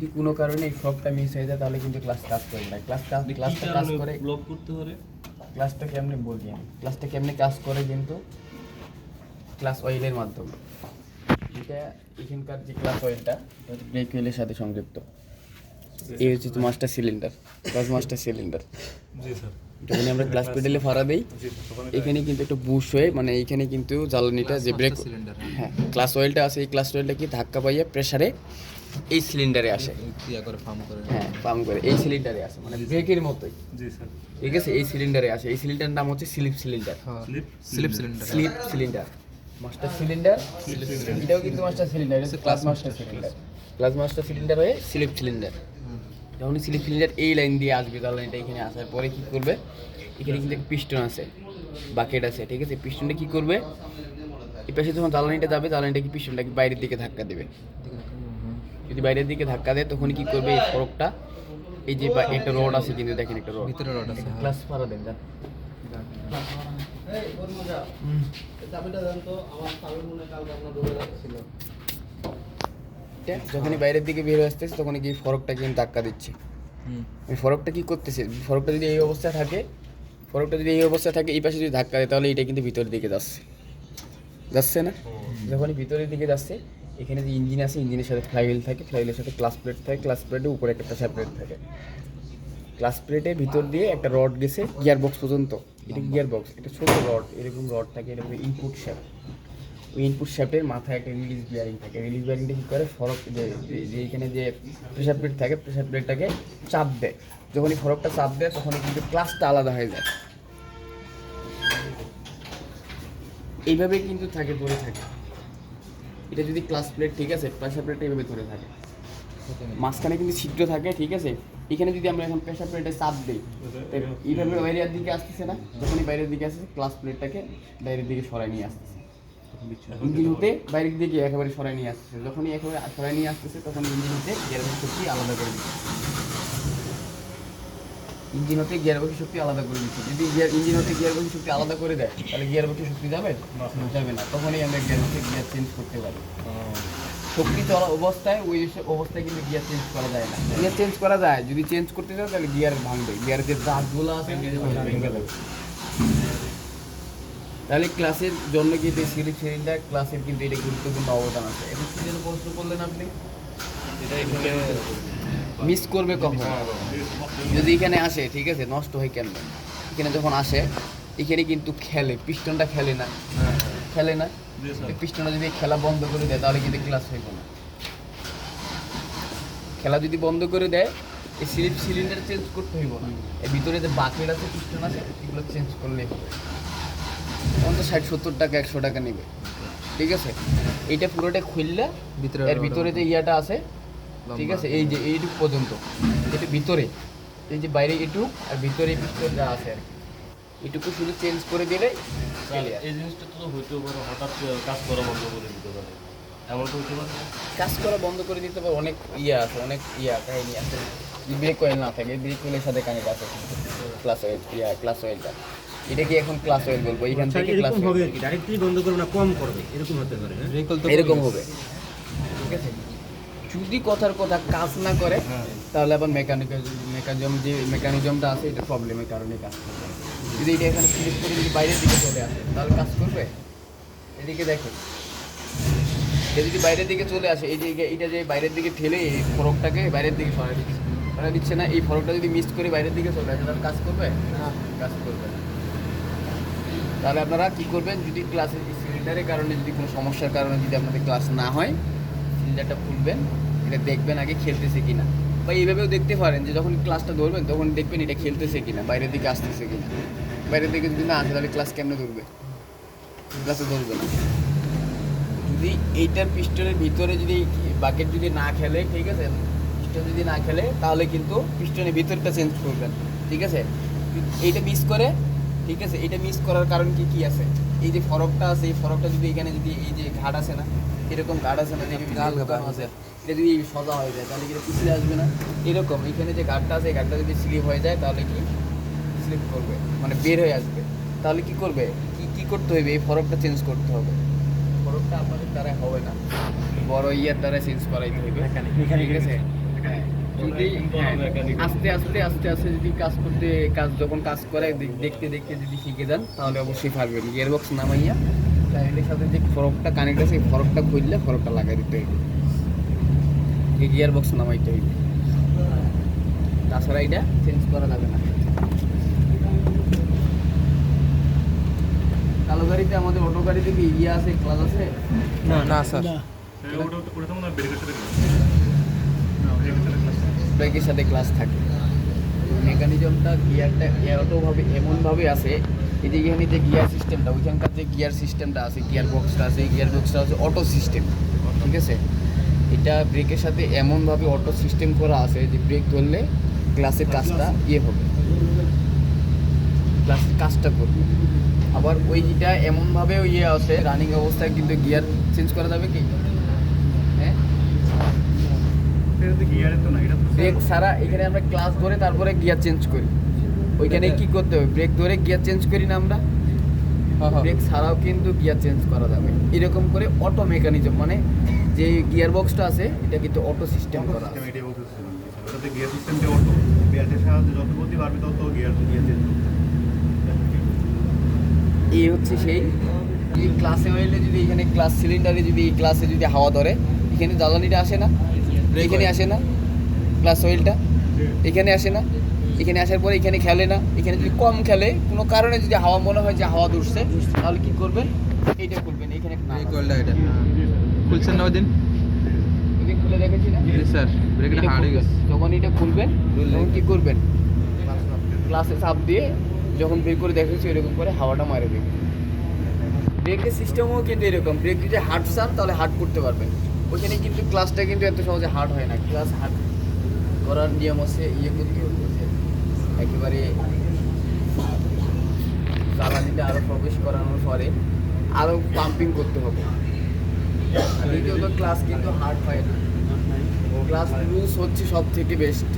যদি কোনো কারণে এই ফ্রকটা মিস হয়ে যায় তাহলে কিন্তু ক্লাস কাজ করবে না। ক্লাসটা কাজ করে ব্লক করতে পারে। ক্লাসটা কেমনে বলবি আমি, ক্লাসটা কেমনে কাজ করে কিন্তু ক্লাস অয়েলের মাধ্যমে। এটা এখানকার যে ক্লাস অয়েলটা এটা হচ্ছে ব্রেক অয়েলের সাথে সংযুক্ত। এই হচ্ছে তো master cylinder, class master cylinder. Ji sir. যখন আমরা ক্লাস পেডেলে ফাড়া দিই এখানে কিন্তু একটা বুশ হয়ে মানে এইখানে কিন্তু জ্বালানিটা যে ব্রেক, হ্যাঁ ক্লাস অয়েলটা আছে, এই ক্লাস অয়েলটা কি ধাক্কা পাইয়ে প্রেসারে এই সিলিন্ডারে আসে, ক্রিয়া করে ফার্ম করে। হ্যাঁ পাম্প করে এই সিলিন্ডারে আসে, মানে ব্রেকের মতোই। জি স্যার। ঠিক আছে, এই সিলিন্ডারে আসে। এই সিলিন্ডারের নাম হচ্ছে slip cylinder. Slip cylinder. Slip cylinder, master cylinder. এটাও কিন্তু মাস্টার সিলিন্ডার, এটা হচ্ছে class master cylinder. Class master cylinder হয়ে স্লিপ সিলিন্ডার। যখন স্লিপ সিলিন্ডার এই লাইন দিয়ে আসবে, জ্বালানিটা এখানে আসার পরে কি করবে, এখানে কিন্তু পিস্টন আছে, বাকেট আছে, ঠিক আছে। পিস্টনটা কি করবে, এই পাশে যখন জ্বালানিটা যাবে জ্বালানিটা কি পিস্টনটাকে বাইরের দিকে ধাক্কা দেবে। যদি বাইরের দিকে ধাক্কা দেয় তখন কি করবে, এই ফরকটা, এই যে একটা রড আছে কিন্তু দেখেন একটা রড, ভিতরে রড আছে। ক্লাস ফাড়া দেন যা। যখনই বাইরের দিকে বের হয়ে আসতেছে তখন কি ফরকটা কিন্তু ধাক্কা দিচ্ছে। এই ফরকটা কি করতেছে, ফরকটা যদি এই অবস্থায় থাকে, ফরকটা যদি এই অবস্থায় থাকে, এই পাশে যদি ধাক্কা দেয় তাহলে এটা কিন্তু ভিতরের দিকে যাচ্ছে না। যখনই ভিতরের দিকে যাচ্ছে, এখানে যে ইঞ্জিন আছে, ইঞ্জিনের সাথে ফ্লাইহুইল থাকে, ফ্লাইহুইলের সাথে ক্লাস প্লেট থাকে, ক্লাস প্লেটের উপরে একটা প্রেসার প্লেট থাকে। ক্লাস প্লেটের ভিতর দিয়ে একটা রড গেছে গিয়ার বক্স পর্যন্ত। এটা গিয়ার বক্স, এটা ছোট রড, এরকম রড থাকে, এরকম ইনপুট শ্যাফট। ওই ইনপুট শ্যাফটের মাথায় একটা রিলিজ বিয়ারিং থাকে। রিলিজ বিয়ারিংটা কী করে, ফরক যে এখানে যে প্রেসার প্লেট থাকে, প্রেসার প্লেটটাকে চাপ দেয়। যখনই ফরকটা চাপ দেয় তখনই কিন্তু ক্লাসটা আলাদা হয়ে যায়। এইভাবে কিন্তু থাকে, ধরে থাকে। এটা যদি ক্লাস প্লেট, ঠিক আছে, প্রেসার প্লেটটা এইভাবে ধরে থাকে, মাঝখানে কিন্তু ছিদ্র থাকে, ঠিক আছে। এখানে যদি আমরা এখন প্রেসার প্লেটে চাপ দিই, এইভাবে বাইরের দিকে আসতেছে না, যখনই বাইরের দিকে আসতেছে ক্লাস প্লেটটাকে বাইরের দিকে সরাই নিয়ে আসতেছে। ইঞ্জিন হতে বাইরের দিকে একেবারে সরাই নিয়ে আসতেছে। যখনই একেবারে সরাই নিয়ে আসতেছে তখন ইঞ্জিন হতে গিয়ারবক্স শক্তি আলাদা করে দিচ্ছে। ইঞ্জিন হতে গিয়ারবক্স শক্তি আলাদা করে দিচ্ছে। যদি ইঞ্জিন হতে গিয়ারবক্স শক্তি আলাদা করে দেয় তাহলে গিয়ারবক্সের শক্তি যাবে না, তখনই আমরা গিয়ার চেঞ্জ করতে পারি। শক্তি চলা অবস্থায় ওই অবস্থায় কিন্তু গিয়ার চেঞ্জ করা যায় না। গিয়ার চেঞ্জ করা যায়, যদি চেঞ্জ করতে চাও তাহলে গিয়ার ভাঙবে, গিয়ারের যে দাঁতগুলো আছে ভেঙে যাবে। তাহলে ক্লাসের জন্য কিন্তু স্লিপ সিলিন্ডার ক্লাসের কিন্তু এটা গুরুত্বপূর্ণ অবদান আছে। এখন কি যেন প্রশ্ন করলেন আপনি, এটা এখানে মিস করবে কখন, যদি এখানে আসে, ঠিক আছে, নষ্ট হয় কেন, এখানে যখন আসে এখানে কিন্তু খেলে, পিস্টনটা খেলে না, খেলে না। পিস্টনটা যদি খেলা বন্ধ করে দেয় তাহলে কিন্তু ক্লাস হইব না। খেলা যদি বন্ধ করে দেয় এই স্লিপ সিলিন্ডার চেঞ্জ করতে হইব না, এর ভিতরে যে বাকেট আছে, পিস্টন আছে, এগুলো চেঞ্জ করলেই হবে। অন্তত 60-70 টাকা 100 টাকা নেবে, ঠিক আছে। এইটা পুরোটা খুললে এর ভিতরে যে ইয়াটা আছে, ঠিক আছে, এই যে এইটুক পর্যন্ত, এটা ভিতরে, এই যে বাইরে এটুক আর ভিতরে পিস্টন যা আছে আর কি, এটুকু শুধু চেঞ্জ করে দিলে এই জিনিসটা তো হইতে পারে, হঠাৎ কাজ করা বন্ধ করে দিতে পারে, এমন তো হতে পারে। কাজ করা বন্ধ করে দিতে পারে, অনেক আছে, অনেক কাহিনী আছে। ব্রেক অয়েল না থাকে, ব্রেক অয়েলের সাথে কানেক্ট আছে ক্লাস অয়েল, ক্লাস অয়েলটা। এটা কি এখন ক্লাস অয়েল বলবো, এইখান থেকে ক্লাস হবে কি ডাইরেক্টলি বন্ধ করবে না, কম করবে, এরকম হতে পারে। এরকম হবে, ঠিক আছে। যদি কথার কথা কাজ না করে তাহলে আবার মেকানিজমটা আছে, এটা প্রবলেমের কারণে কাজ করবে। যদি এটা এখানে স্লিপ করে যদি বাইরের দিকে চলে আসে তাহলে কাজ করবে। এদিকে দেখে, এটা যদি বাইরের দিকে চলে আসে, এই যে এটা যে বাইরের দিকে ঠেলে এই ফরকটাকে বাইরের দিকে সরাই দিচ্ছে না, এই ফরকটা যদি মিস করে বাইরের দিকে চলে আসে তাহলে কাজ করবে না, কাজ করবে না। তাহলে আপনারা কী করবেন, যদি ক্লাসের সিলিন্ডারের কারণে যদি কোনো সমস্যার কারণে যদি আপনাদের ক্লাস না হয়, সিলিন্ডারটা খুলবেন, এটা দেখবেন আগে খেলতেছে কিনা, বা এইভাবেও দেখতে পারেন যে যখন ক্লাসটা ধরবেন তখন দেখবেন এটা খেলতেছে কিনা, বাইরের দিকে আসতেছে কিনা। বাইরের দিকে যদি না আসে তাহলে ক্লাস কেমনে ধরবে, ক্লাসে ধরবে না। যদি এইটার পিস্টনের ভিতরে যদি বাকেট যদি না খেলে, ঠিক আছে, পিস্টন যদি না খেলে তাহলে কিন্তু পিস্টনের ভিতরটা চেঞ্জ করবেন, ঠিক আছে। এইটা মিস করে, ঠিক আছে, এটা মিস করার কারণ কি আছে, এই যে ফরকটা আছে, এই ফরকটা যদি এখানে যদি এই যে ঘাট আছে না, এরকম ঘাট আছে না, গাল আছে, এটা যদি সোজা হয়ে যায় তাহলে কি পিছলে আসবে না। এরকম এখানে যে ঘাটটা আছে, এই ঘাটটা যদি স্লিপ হয়ে যায় তাহলে কি স্লিপ করবে, মানে বের হয়ে আসবে। তাহলে কি করবে, কি করতে হবে, এই ফরকটা চেঞ্জ করতে হবে। ফরকটা আপনাদের দ্বারা হবে না, বড় ইয়ার দ্বারা চেঞ্জ করাইতে হবে, ঠিক আছে। যদি আস্তে আস্তে আস্তে আস্তে যদি যখন কাজ করে দেখতে দেখতে যদি শিখে যান তাহলে অবশ্যই পারবেন। গিয়ারবক্স নামাইয়া এটার সাথে যে ফরকটা কানেক্ট আছে এই ফরকটা খুললে ফরকটা লাগাই দিতে হইবে, এই গিয়ারবক্স নামাইতে হইবে, তাছাড়া এটা চেঞ্জ করা যাবে না। কালো গাড়িতে আমাদের অটো গাড়িতে কি ইয়ে আছে, ক্লাস আছে? না স্যার, ব্রেকের সাথে ক্লাস থাকে। মেকানিজমটা গিয়ারটা এমনভাবে আছে, এই যে এখানে যে গিয়ার সিস্টেমটা, ওইখানকার যে গিয়ার সিস্টেমটা আছে, গিয়ার বক্সটা আছে, এই গিয়ার বক্সটা হচ্ছে অটো সিস্টেম, ঠিক আছে? এটা ব্রেকের সাথে এমনভাবে অটো সিস্টেম করা আছে যে ব্রেক ধরলে গ্লাসের কাজটা হবে, গ্লাসের কাজটা করবে। আবার ওইটা এমনভাবে আছে রানিং অবস্থায় কিন্তু গিয়ার চেঞ্জ করা যাবে কি? হ্যাঁ, ব্রেক ছাড়া এখানে আমরা ক্লাস ধরে তারপরে গিয়ার চেঞ্জ করি, ওইখানে কি করতে হবে? ব্রেক ধরে গিয়ার চেঞ্জ করি না আমরা, ব্রেক ছাড়াও কিন্তু গিয়ার চেঞ্জ করা যাবে। এরকম করে অটো মেকানিজম, মানে যে গিয়ার বক্সটা আছে এটা কিন্তু অটো সিস্টেম করা আছে। এই হচ্ছে সেই এই ক্লাসে হইলে যদি এখানে ক্লাস সিলিন্ডারে যদি এই ক্লাসে যদি হাওয়া ধরে, এখানে জ্বালানিটা আসে না, এখানে আসে না, ক্লাস অয়েলটা এখানে আসে না, এখানে আসার পরে এখানে খেলে না, এখানে যদি কম খেলে কোনো কারণে যদি হাওয়া মনে হয় যে হাওয়া ধরছে, তাহলে কি করবেন? এইটা খুলবেন, এখানে এই কলটা এটা খুলছেন না ওই দিন? ওদিন খুলে দেখেছি না? জি স্যার, ব্রেকটা এটা হার্ড হয়ে খুলবেন। গেছে। যখন এটা খুলবেন তখন কি করবেন? ক্লাসে চাপ দিয়ে যখন বের করে দেখেছি এরকম করে হাওয়াটা মারে দেবে। ব্রেকের সিস্টেমও কিন্তু এরকম, ব্রেক যদি হার্ড চান তাহলে হার্ড করতে পারবেন। ওইখানে কিন্তু ক্লাসটা কিন্তু এত সহজে হার্ড হয় না। ক্লাস হার্ড করার নিয়ম হচ্ছে করতে হবে যে একেবারে জ্বালানিটা আরও প্রবেশ করানোর পরে আরও পাম্পিং করতে হবে। দ্বিতীয়ত ক্লাস কিন্তু হার্ড হয় না, ক্লাস লুজ হচ্ছে সব থেকে বেস্ট।